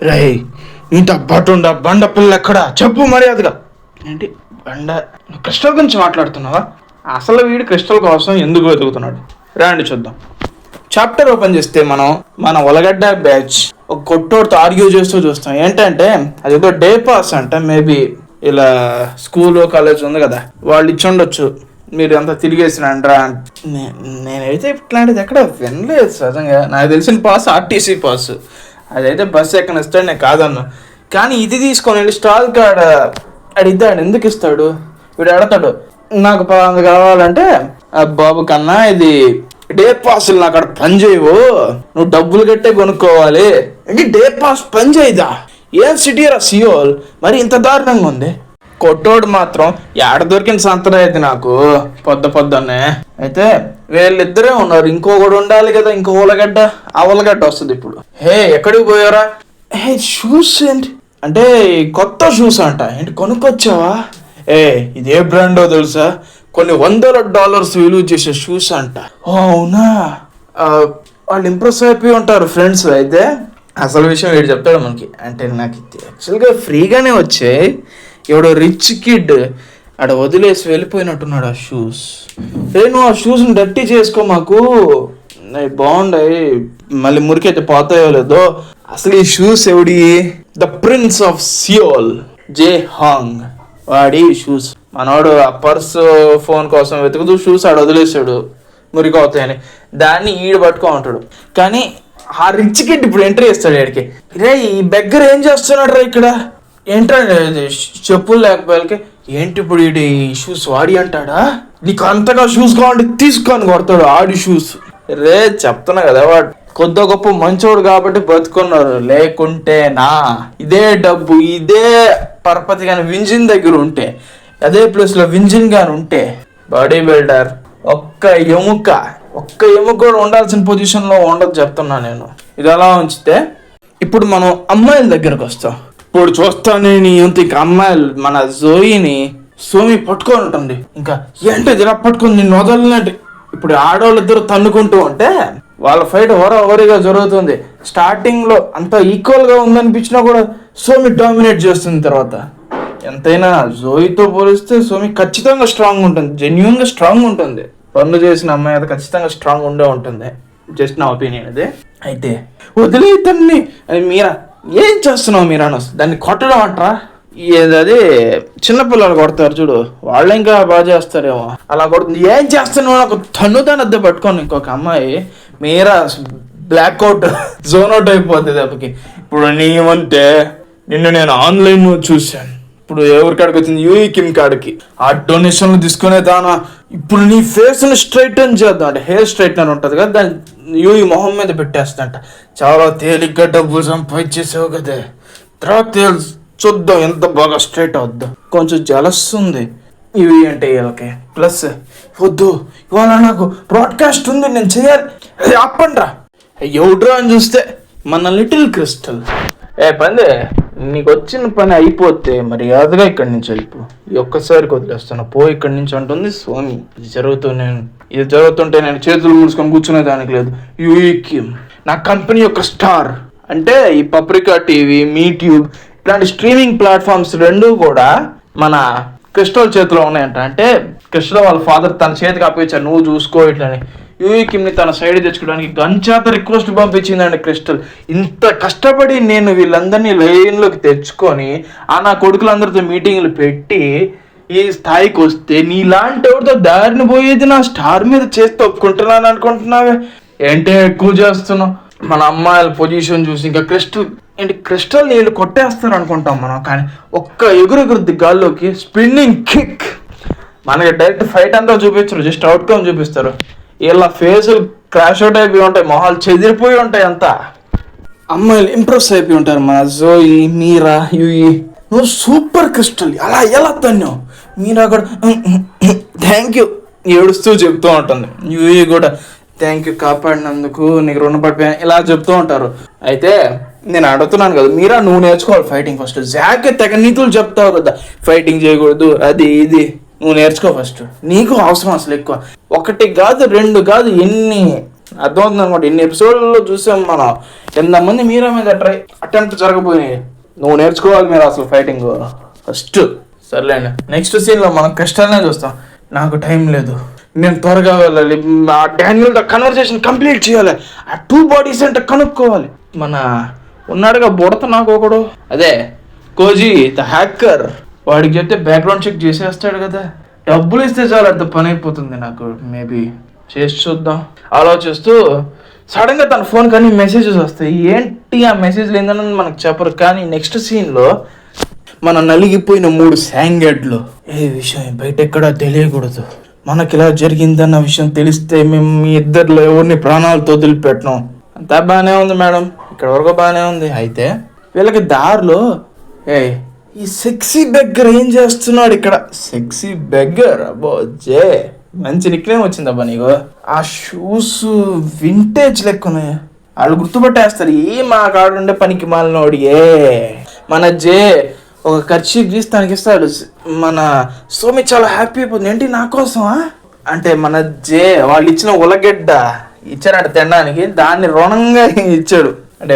రే ఇంత బట్టుండ బండ పిల్ల ఎక్కడా చెప్పు మర్యాదగా. ఏంటి బండ? క్రిస్టల్ గురించి మాట్లాడుతున్నావా? అసలు వీడు క్రిస్టల్ కోసం ఎందుకు వెతుకుతున్నాడు రండి చూద్దాం. చాప్టర్ ఓపెన్ చేస్తే మనం మన ఒలగడ్డ బ్యాచ్ ఒక కొట్టోడితో ఆర్గ్యూ చేస్తూ చూస్తాం. ఏంటంటే అదేదో డే పాస్ అంట, మేబీ ఇలా స్కూల్ కాలేజ్ ఉంది కదా వాళ్ళు ఇచ్చి ఉండొచ్చు, మీరు అంతా తిరిగేసినండ్రా. నేనైతే ఇట్లాంటిది ఎక్కడ వినలేదు సహజంగా. నాకు తెలిసిన పాస్ ఆర్టీసీ పాస్, అదైతే బస్సు ఎక్కనిస్తాడు, నేను కాదన్నా. కానీ ఇది తీసుకొని వెళ్ళి స్టాల్ కాడ అడిగిద్దాడు. ఎందుకు ఇస్తాడు వీడు? అడతాడు నాకు 1000 కావాలంటే, బాబు కన్నా ఇది డే పాసులు నాకు అక్కడ పని చేయవు, నువ్వు డబ్బులు కట్టే కొనుక్కోవాలి. అంటే డే పాస్ పని చేయదా? ఏం సిటీ రా సియోల్, మరి ఇంత దారుణంగా ఉంది. కొట్టోడు మాత్రం ఏడ దొరికిన సంతరం అయితే నాకు పొద్దున్నే. అయితే వీళ్ళిద్దరే ఉన్నారు, ఇంకొకడు ఉండాలి కదా, ఇంకో ఉలగడ్డ. ఆ ఉలగడ్డ వస్తుంది ఇప్పుడు. హే ఎక్కడికి పోయారా? హే షూస్ ఏంటి అంటే కొత్త షూస్ అంట. ఏంటి కొనుక్కొచ్చావా? ఇదే బ్రాండో తెలుసా? కొన్ని $100 విలువ చేసే షూస్ అంట. ఓ అవునా? వాళ్ళు ఇంప్రెస్ అయిపోయి ఉంటారు ఫ్రెండ్స్. అయితే అసలు విషయం వీడు చెప్తాడు మనకి. అంటే నాకు యాక్చువల్గా ఫ్రీగానే వచ్చాయి, ఎవడో రిచ్ కిడ్ ఆడ వదిలేసి వెళ్ళిపోయినట్టున్నాడు ఆ షూస్. నువ్వు ఆ షూస్ని డర్టీ చేసుకో, మాకు బాగుండాయి, మళ్ళీ మురికైతే పోతాయో లేదో. అసలు ఈ షూస్ ఎవడి? The prince of Seoul, J Hong వాడి షూస్. మనోడు ఆ పర్స్ ఫోన్ కోసం వెతుకుతూ షూస్ ఆడ వదిలేసాడు మురికి అవుతాయని. దాన్ని ఈడు పట్టుకో ఉంటాడు. కానీ ఆ రిచ్ కిడ్ ఇప్పుడు ఎంట్రీ ఇస్తాడు ఆడికి. రే ఈ బెగ్గర ఏం చేస్తున్నాడు రా ఇక్కడ? ఏంటంటే చెప్పులు లేకపోయాలకి ఏంటి ఇప్పుడు ఈ షూస్ వాడి అంటాడా? నీకు అంతగా షూస్ కావాలంటే తీసుకొని కొడతాడు ఆడి షూస్. రే చెప్తున్నా కదా, వాడు కొద్ది గొప్ప మంచోడు కాబట్టి బతుకున్నారు, లేకుంటేనా ఇదే డబ్బు ఇదే పరపతి కానీ వింజిన్ దగ్గర ఉంటే, అదే ప్లేస్లో వింజిన్ కానీ ఉంటే బాడీ బిల్డర్ ఒక్క ఎముక కూడా ఉండాల్సిన పొజిషన్లో ఉండదు చెప్తున్నా నేను. ఇది అలా ఉంచితే ఇప్పుడు మనం అమ్మాయిల దగ్గరకు వస్తాం. ఇప్పుడు చూస్తాను నేను ఇంకా అమ్మాయిలు మన జోయిని సోమి పట్టుకొని ఉంటుంది. ఇంకా ఏంటది ఇలా పట్టుకొని నిన్ను వదలనంటే, ఇప్పుడు ఆడవాళ్ళిద్దరు తన్నుకుంటూ ఉంటే వాళ్ళ ఫైట్ హోరాహోరీగా జరుగుతుంది. స్టార్టింగ్లో అంత ఈక్వల్గా ఉందనిపించినా కూడా సోమి డామినేట్ చేస్తుంది. తర్వాత ఎంతైనా జోయితో పోలిస్తే సోమి ఖచ్చితంగా స్ట్రాంగ్ ఉంటుంది, జెన్యున్గా స్ట్రాంగ్ ఉంటుంది. పనులు చేసిన అమ్మాయి అయితే ఖచ్చితంగా స్ట్రాంగ్ ఉండే ఉంటుంది. జస్ట్ నా ఒపీనియన్ అదే. అయితే వదిలేతన్ని అని మీరా ఏం చేస్తున్నావు మీరా? దాన్ని కొట్టడం అంటారా? అది చిన్నపిల్లలు కొడతారు చూడు, వాళ్ళు ఇంకా బాగా చేస్తారేమో. అలా కొడుతుంది. ఏం చేస్తున్నావు? నాకు తన్నుదాని అద్దె పట్టుకోండి. ఇంకొక అమ్మాయి మీరా బ్లాక్ అవుట్ జోన్ అవుట్ అయిపోద్ది దెబ్బకి. ఇప్పుడు నీవంటే నిన్ను నేను ఆన్లైన్ చూశాను. ఇప్పుడు ఎవరి కాడికి వచ్చింది? యూఈ కిమ్ కాడికి. ఆ డొనేషన్లు తీసుకునే దానా ఇప్పుడు నీ ఫేస్ని స్ట్రైటన్ చేద్దాం అంటే హెయిర్ స్ట్రైట్నర్ ఉంటుంది కదా, దాన్ని యూఈ మొహం మీద పెట్టేస్తంట. చాలా తేలిగ్గా డబ్బులు సంపాదించేసావు కదే, తర్వాత చూద్దాం ఎంత బాగా స్ట్రైట్ అవుద్దాం. కొంచెం జలస్ ఉంది ఇవి అంటే వీళ్ళకి. ప్లస్ వద్దు ఇవాళ నాకు బ్రాడ్కాస్ట్ ఉంది, నేను చేయాలి. ఆపండ్రా ఎవడ్రా అని చూస్తే మన లిటిల్ క్రిస్టల్. పందే నీకు వచ్చిన పని అయిపోతే మర్యాదగా ఇక్కడి నుంచి వెళ్ళిపో. ఈ ఒక్కసారికి వదిలేస్తాను పో ఇక్కడి నుంచి అంటుంది సోమి. ఇది జరుగుతుంటే నేను చేతులు ముడుచుకొని కూర్చునే దానికి లేదు. యూఈ కిమ్ నా కంపెనీ యొక్క స్టార్. అంటే ఈ పప్రికా టీవీ, మీ ట్యూబ్ ఇలాంటి స్ట్రీమింగ్ ప్లాట్ఫామ్స్ రెండూ కూడా మన క్రిస్టల్ చేతిలో ఉన్నాయంట. అంటే క్రిస్టల్ వాళ్ళ ఫాదర్ తన చేతికి అప్పగించారు, నువ్వు చూసుకో ఇట్లని. యూఈ కిమ్ని తన సైడ్ తెచ్చుకోవడానికి గంచేత రిక్వెస్ట్ పంపించిందండి క్రిస్టల్. ఇంత కష్టపడి నేను వీళ్ళందరినీ లైన్లోకి తెచ్చుకొని నా కొడుకులందరితో మీటింగ్లు పెట్టి ఈ స్థాయికి వస్తే నీలాంటి ఎవరితో దారిని పోయేది నా స్టార్ మీద చేస్తే ఒప్పుకుంటున్నాను అనుకుంటున్నావే? ఏంటే ఎక్కువ చేస్తున్నావు? మన అమ్మాయిల పొజిషన్ చూసి ఇంకా క్రిస్టల్ నీళ్ళు కొట్టేస్తారు అనుకుంటాం మనం. కానీ ఒక్క ఎగురుద్ది గాల్లోకి, స్పిన్నింగ్ కిక్. మనకి డైరెక్ట్ ఫైట్ అంతా చూపించరు, జస్ట్ అవుట్కమ్ చూపిస్తారు. ఇలా ఫేసులు క్రాష్ అవుట్ అయిపోయి ఉంటాయి, మొహాలు చెదిరిపోయి ఉంటాయి. అంతా అమ్మాయిలు ఇంప్రెస్ అయిపోయి ఉంటారు. మన జోయి, మీరా, యూఈ నువ్వు సూపర్ క్రిస్టల్, అలా ఎలా తన్నావు? మీరా కూడా థ్యాంక్ యూ ఏడుస్తూ చెప్తూ ఉంటుంది. యూఈ కూడా థ్యాంక్ యూ కాపాడినందుకు, నీకు రుణపడిపోయాను ఇలా చెప్తూ ఉంటారు. అయితే నేను అడుగుతున్నాను కదా, మీరా నువ్వు నేర్చుకోవాలి ఫైటింగ్ ఫస్ట్. జాకే తెగ నీతులు చెప్తావు కదా, ఫైటింగ్ చేయకూడదు అది ఇది, నువ్వు నేర్చుకో ఫస్ట్. నీకు అవసరం అసలు ఎక్కువ. 1 కాదు 2 కాదు, ఎన్ని అర్థమవుతుంది అనమాట. ఇన్ని ఎపిసోడ్లలో చూసాం మనం, ఎంతమంది మీరా మీద అటెంప్ట్ జరగబోయినాయి. నువ్వు నేర్చుకోవాలి మీరు అసలు ఫైటింగ్ ఫస్ట్. సర్లేండి, నెక్స్ట్ సీన్లో మనం కష్టాలనే చూస్తాం. నాకు టైం లేదు, నేను త్వరగా వెళ్ళాలి, ఆ డానియల్తో కన్వర్సేషన్ కంప్లీట్ చేయాలి, ఆ 2 బాడీస్ అంటే కనుక్కోవాలి. మన ఉన్నాడుగా బుడత నాకు ఒకడు, అదే కోజీ ద హ్యాకర్, వాడికి చెప్తే బ్యాక్గ్రౌండ్ చెక్ చేసేస్తాడు కదా. డబ్బులు ఇస్తే చాలు అంత పని అయిపోతుంది నాకు. మేబీ చేసి చూద్దాం ఆలోచిస్తూ సడన్గా తన ఫోన్ కానీ మెసేజెస్ వస్తాయి. ఏంటి ఆ మెసేజ్లు ఏంటన్నది మనకు చెప్పరు. కానీ నెక్స్ట్ సీన్లో మన నలిగిపోయిన 3 శాంగెడ్లు, ఏ విషయం బయట ఎక్కడా తెలియకూడదు, మనకి ఇలా జరిగిందన్న విషయం తెలిస్తే మేము మీ ఇద్దరిలో ఎవరిని ప్రాణాలతో వదిలిపెట్టినాం. అంతా బాగానే ఉంది మేడం, ఇక్కడ వరకు బాగానే ఉంది. అయితే వీళ్ళకి దారిలో ఈ సెక్సీ బెగ్గర్ ఏం చేస్తున్నాడు ఇక్కడ. సెక్సీ బెగ్గర్, అబ్బో జే, మంచి నిక్నేమ్ వచ్చిందబ్బా నీకు. ఆ షూస్ వింటేజ్ లెక్క ఉన్నాయి, వాళ్ళు గుర్తుపట్టేస్తారు. మా కాడుండే పనికి మాలినోడి మన జే ఒక ఖర్చు గీసి తనకి ఇస్తాడు. మన సోమి చాలా హ్యాపీ అయిపోతుంది. ఏంటి నా కోసమా అంటే, మన జే వాళ్ళు ఇచ్చిన ఉలగడ్డ ఇచ్చారంట తినడానికి, దాన్ని రుణంగా ఇచ్చాడు. అంటే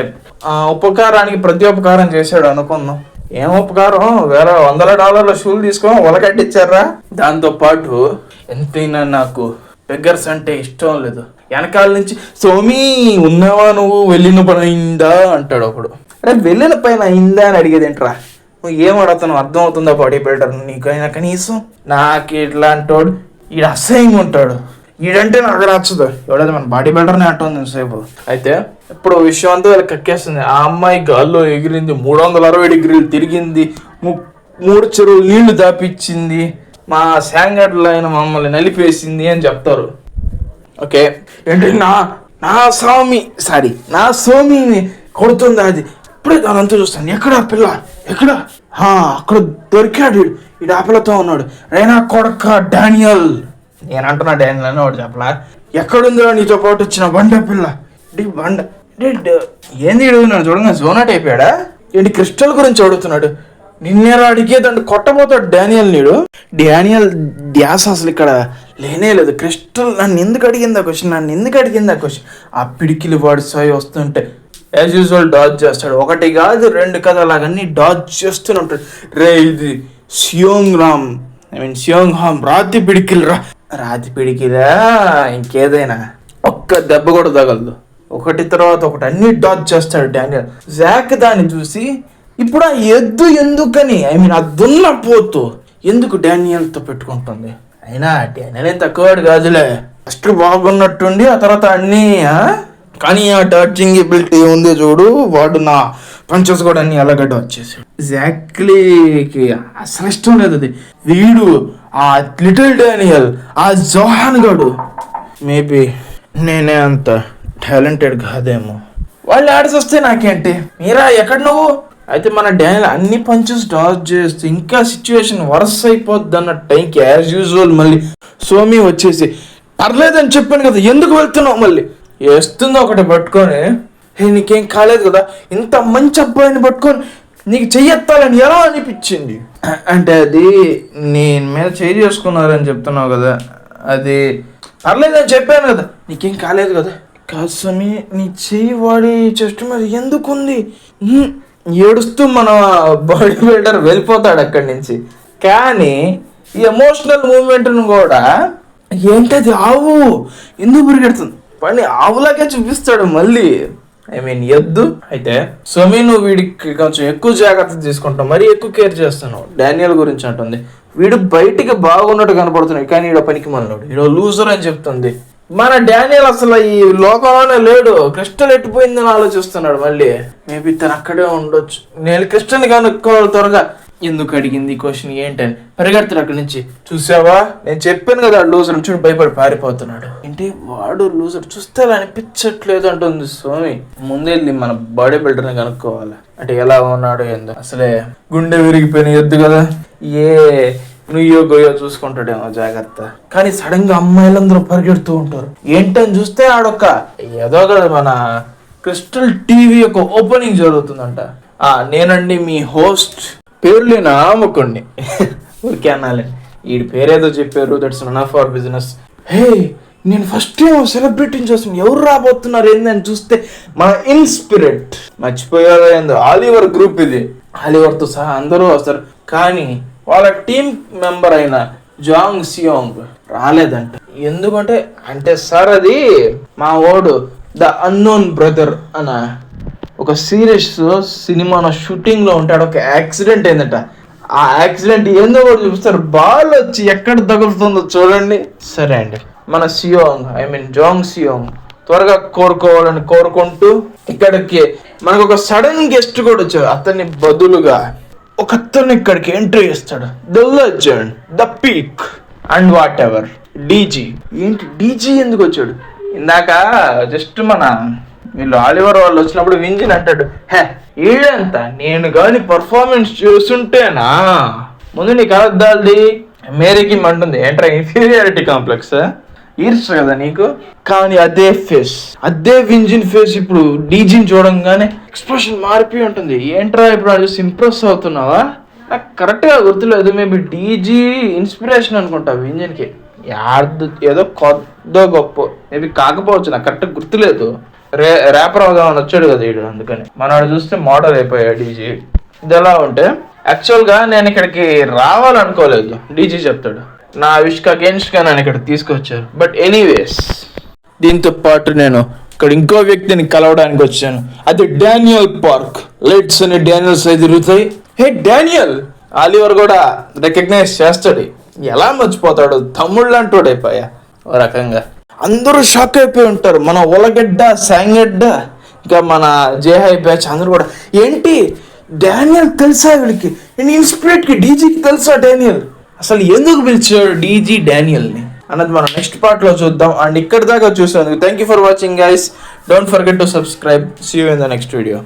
ఉపకారానికి ప్రతి ఉపకారం చేశాడు అనుకుందాం. ఏం ఉపకారం, వేరే $100 షూలు తీసుకొని ఉలగడ్డ ఇచ్చారా. దాంతో పాటు ఎంతైనా నాకు బెగ్గర్స్ అంటే ఇష్టం లేదు. వెనకాల నుంచి సోమి ఉన్నావా నువ్వు, వెళ్ళిన పని అయిందా అంటాడు ఒకడు. అరే వెళ్ళిన పైన అయిందా అని అడిగేది ఏంట్రా, నువ్వు ఏం అడుగుతావు, అర్థం అవుతుందా బాడీ బిల్డర్ నీకైనా కనీసం. నాకు ఇట్లాంటోడు ఈడు అసహ్యంగా ఉంటాడు, ఈడంటే నాకు నచ్చదు. ఎవడైతే మన బాడీ బిల్డర్ని అంటుంది సేపు. అయితే ఇప్పుడు విషయం అంతా వీళ్ళకి కక్కేస్తుంది. ఆ అమ్మాయి గాల్లో ఎగిరింది, 360 డిగ్రీలు తిరిగింది, 3 చెరువులు నీళ్లు దాపిచ్చింది, మా శాంగడ్లు అయిన మమ్మల్ని నలిపేసింది అని చెప్తారు. ఓకే, ఏంటి నా సోమిని కొడుతుంది అది. ఇప్పుడే దానంతా చూస్తాను, ఎక్కడ పిల్ల ఎక్కడ, అక్కడ దొరికాడు ఈ ఆపిల్లతో ఉన్నాడు. రైనా కొడక డానియల్, నేను అంటున్నా డానియల్ అని వాడు చెప్పలా. ఎక్కడుందిరా నీతో పాటు వచ్చిన బండ పిల్ల, ఏంది అడుగుతున్నాడు చూడంగా, జోనాట్ అయిపోయాడా ఏంటి, క్రిస్టల్ గురించి అడుగుతున్నాడు. నిన్నేరా అడిగేదంటే కొట్టబోతాడు డానియల్. డానియల్ డ్యాస్ అసలు ఇక్కడ లేనే లేదు. క్రిస్టల్ నన్ను ఎందుకు అడిగింది ఆ క్వశ్చన్, ఆ పిడికిలు వాడు సాయి వస్తుంటే యాజ్ యూజువల్ డాజ్ చేస్తాడు. 1 కాదు 2 కాదు, అలాగన్నీ డాజ్ చేస్తూనే ఉంటాడు. రే ఇది సియోంగ్ హామ్ రాతి పిడికిలా ఇంకేదైనా ఒక్క దెబ్బ కూడా తగలదు. ఒకటి తర్వాత ఒకటి అన్ని డాజ్ చేస్తాడు డానియల్. జాక్ దాన్ని చూసి ఇప్పుడు ఆ ఎద్దు ఎందుకని, ఆ దున్న పోతూ ఎందుకు డానియల్తో పెట్టుకుంటుంది. అయినా డానియల్ ఏం తక్కువవాడు కాదులే, ఫస్ట్ బాగున్నట్టుండి ఆ తర్వాత అన్నీ. కానీ ఆ డాడ్జింగ్ ఎబిలిటీ ఉంది చూడు, వాడు నా పంచెస్ కూడా అన్ని ఎలాగడ్డ వచ్చేసాడు. ఎగ్జాక్ట్లీకి అసలు ఇష్టం లేదు అది. వీడు ఆ లిటిల్ డానియల్, ఆ జోహాన్ గడు, మేబీ నేనే అంత టాలెంటెడ్ కాదేమో. వాళ్ళు ఆడిసి వస్తే నాకేంటి, మీరా ఎక్కడ నువ్వు. అయితే మన డానియల్ అన్ని పంచెస్ డాజ్ చేస్తూ ఇంకా సిచ్యువేషన్ వరస్ అయిపోద్ది అన్న టైంకి యాజ్ యూజువల్ మళ్ళీ సోమి వచ్చేసి, పర్లేదని చెప్పాను కదా ఎందుకు వెళ్తున్నావు, మళ్ళీ వేస్తుంది ఒకటి పట్టుకొని. నీకేం కాలేదు కదా, ఇంత మంచి అబ్బాయిని పట్టుకొని నీకు చెయ్యెత్తాలని ఎలా అనిపించింది అంటే, అది నేను మీద చేయి చేసుకున్నారని చెప్తున్నావు కదా, అది పర్లేదని చెప్పాను కదా, నీకేం కాలేదు కదా. కాదు స్వామి, నీ చెయ్యి వాడి చెస్ట్ మీద ఎందుకుంది. ఏడుస్తూ మన బాడీ బిల్డర్ వెళ్ళిపోతాడు అక్కడి నుంచి. కానీ ఈ ఎమోషనల్ మూమెంట్ను కూడా ఏంటది, ఆవు ఎందుకు పరిగెడుతుంది పని ఆవులాగే చూపిస్తాడు మళ్ళీ. ఎద్దు. అయితే సోమి నువ్వు వీడికి కొంచెం ఎక్కువ జాగ్రత్త తీసుకుంటావు, మరీ ఎక్కువ కేర్ చేస్తున్నావు. డానియల్ గురించి అంటుంది, వీడు బయటికి బాగున్నట్టు కనపడుతున్నాడు కానీ వీడు పనికి మనలోడు, వీడు లూజర్ అని చెప్తుంది. మన డానియల్ అసలు ఈ లోకంలోనే లేడు, క్రిస్టల్ ఎట్టిపోయిందని ఆలోచిస్తున్నాడు మళ్ళీ. మేబీ తను అక్కడే ఉండొచ్చు, నేను క్రిస్టల్ని కనుక్కోవాలి త్వరగా. ఎందుకు అడిగింది ఈ క్వశ్చన్ ఏంటని పరిగెడతాడు అక్కడి నుంచి. చూసావా నేను చెప్పాను కదా లూజర్, చూడు భయపడి పారిపోతున్నాడు. ఏంటి వాడు లూజర్, చూస్తే అలా అనిపించట్లేదు అంటుంది సోమి. ముందెళ్ళి మన బాడీ బిల్డర్ని కనుక్కోవాలి, అంటే ఎలా ఉన్నాడు ఏందో. అసలే గుండె విరిగిపోయిన ఎద్దు కదా, నుయ్యో గొయ్యో చూసుకుంటాడేమో జాగ్రత్త. కానీ సడన్ గా అమ్మాయిలందరూ పరిగెడుతూ ఉంటారు. ఏంటని చూస్తే ఆడొక్క ఏదో కదా మన క్రిస్టల్ టీవీ యొక్క ఓపెనింగ్ జరుగుతుందంట. నేనండి మీ హోస్ట్, పేర్లు నామకండి ఊరికే అనాలి, వీడి పేరేదో చెప్పారు, that's none of our business. Hey నేను ఫస్ట్ టైం సెలబ్రిటీని చూస్తాను, ఎవరు రాబోతున్నారు ఏందని చూస్తే మన ఇన్స్పిరిట్ మర్చిపోయారో ఏందో ఆలివర్ గ్రూప్. ఇది ఆలివర్తో సహా అందరూ వస్తారు, కానీ వాళ్ళ టీం మెంబర్ అయిన జాంగ్ సియోంగ్ రాలేదంట. ఎందుకంటే సార్ అది మా ఓడు ద అన్నోన్ బ్రదర్ అన్న ఒక సీరియస్ సినిమా షూటింగ్ లో ఉంటాడు, ఒక యాక్సిడెంట్ అయిందట. ఆ యాక్సిడెంట్ ఏందో కూడా చూపిస్తారు, బాల్ వచ్చి ఎక్కడ తగులుతుందో చూడండి. సరే అండి, మన జాంగ్ సియోంగ్ త్వరగా కోరుకోవాలని కోరుకుంటూ ఇక్కడికి మనకు ఒక సడన్ గెస్ట్ కూడా వచ్చాడు. అతన్ని బదులుగా ఒక అతను ఇక్కడికి ఎంట్రీ చేస్తాడు, the legend, the peak and what ever DG. ఏంటి డీజీ ఎందుకు వచ్చాడు? ఇందాక జస్ట్ మన వీళ్ళు ఆలివర్ వాళ్ళు వచ్చినప్పుడు వింజిన్ అంటాడు, హే ఈడంతా నేను కానీ పర్ఫార్మెన్స్ చూస్తుంటేనా ముందు నీకు అర్థాల్ది మేరీకి అంటుంది, ఏంట్రా ఇన్ఫీరియారిటీ కాంప్లెక్స్, ఈర్చ కదా నీకు. కానీ అదే వింజిన్ ఫేస్ ఇప్పుడు డీజీని చూడంగానే ఎక్స్ప్రెషన్ మారిపోయి ఉంటుంది. ఏంట్రా ఇప్పుడు చూసి ఇంప్రెస్ అవుతున్నావా? నాకు కరెక్ట్గా గుర్తులేదు, మేబీ డీజీ ఇన్స్పిరేషన్ అనుకుంటా వింజిన్కి. ఏదో కొద్ద గొప్ప మేబీ కాకపోవచ్చు, నాకు కరెక్ట్గా గుర్తులేదు. ర్యాపర్ అవుదామని వచ్చాడు కదా వీడు, అందుకని మనవాడు చూస్తే మోడల్ అయిపోయాడు డీజీ. ఇది ఎలా ఉంటే యాక్చువల్గా నేను ఇక్కడికి రావాలనుకోలేదు, డీజీ చెప్తాడు నా విష్కి అగేన్స్ట్గా నన్ను ఇక్కడ తీసుకొచ్చారు. బట్ ఎనీవేస్, దీంతో పాటు నేను ఇక్కడ ఇంకో వ్యక్తిని కలవడానికి వచ్చాను, అది డానియల్ పార్క్. లెట్స్ అని డానియల్స్ అయితే తిరుగుతాయి. హే డానియల్, ఆలివర్ కూడా రికగ్నైజ్ చేస్తాడు. ఎలా మర్చిపోతాడు, తమ్ముళ్ళు అంటాడు అయిపోయా ఓ రకంగా. అందరూ షాక్ అయిపోయి ఉంటారు, మన ఉలగడ్డ, శాంగడ్డ, ఇంకా మన జేహై బ్యాచ్ అందరూ కూడా, ఏంటి డానియల్ తెలుసా వీళ్ళకి, ఇన్స్పిరేట్కి డీజీకి తెలుసా డానియల్, అసలు ఎందుకు పిలిచాడు డీజీ డానియల్ని అన్నది మనం నెక్స్ట్ పార్ట్లో చూద్దాం. అండ్ ఇక్కడ దాకా చూసినందుకు thank you for watching guys. Don't forget to subscribe. See you in the next video.